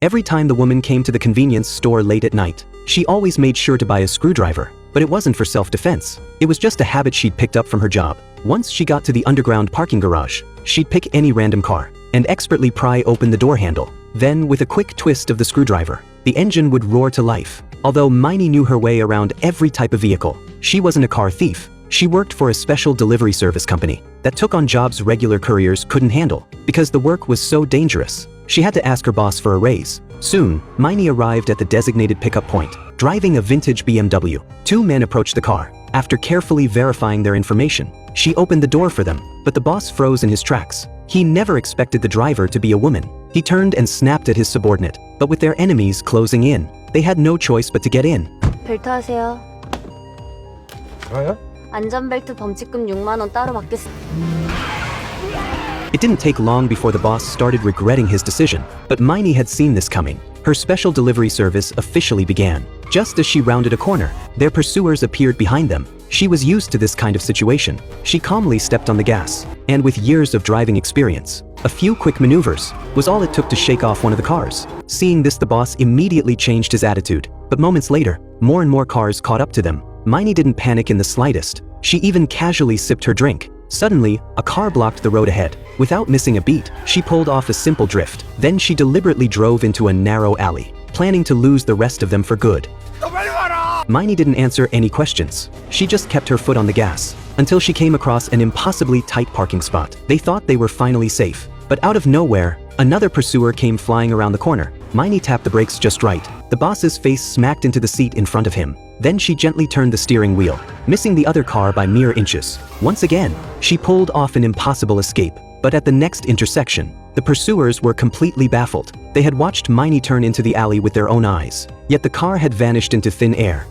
Every time the woman came to the convenience store late at night, she always made sure to buy a screwdriver, but it wasn't for self-defense. It was just a habit she'd picked up from her job. Once she got to the underground parking garage, she'd pick any random car and expertly pry open the door handle. Then, with a quick twist of the screwdriver, the engine would roar to life. Although Miney knew her way around every type of vehicle, she wasn't a car thief. She worked for a special delivery service company that took on jobs regular couriers couldn't handle. Because the work was so dangerous, she had to ask her boss for a raise. Soon, Miney arrived at the designated pickup point, driving a vintage BMW. Two men approached the car. After carefully verifying their information, she opened the door for them, but the boss froze in his tracks. He never expected the driver to be a woman. He turned and snapped at his subordinate, but with their enemies closing in, they had no choice but to get in. 벨트 하세요. 뭐요? 안전벨트 범칙금 6만 원 따로 받겠습니다. It didn't take long before the boss started regretting his decision, but Miney had seen this coming. Her special delivery service officially began. Just as she rounded a corner, their pursuers appeared behind them. She was used to this kind of situation. She calmly stepped on the gas, and with years of driving experience, a few quick maneuvers was all it took to shake off one of the cars. Seeing this, the boss immediately changed his attitude. But moments later, more and more cars caught up to them. Miney didn't panic in the slightest. She even casually sipped her drink. Suddenly, a car blocked the road ahead. Without missing a beat, she pulled off a simple drift. Then she deliberately drove into a narrow alley, planning to lose the rest of them for good. Miney didn't answer any questions. She just kept her foot on the gas until she came across an impossibly tight parking spot. They thought they were finally safe, but out of nowhere, another pursuer came flying around the corner. Miney tapped the brakes just right. The boss's face smacked into the seat in front of him. Then she gently turned the steering wheel, missing the other car by mere inches. Once again, she pulled off an impossible escape. But at the next intersection, the pursuers were completely baffled. They had watched Miney turn into the alley with their own eyes, yet the car had vanished into thin air.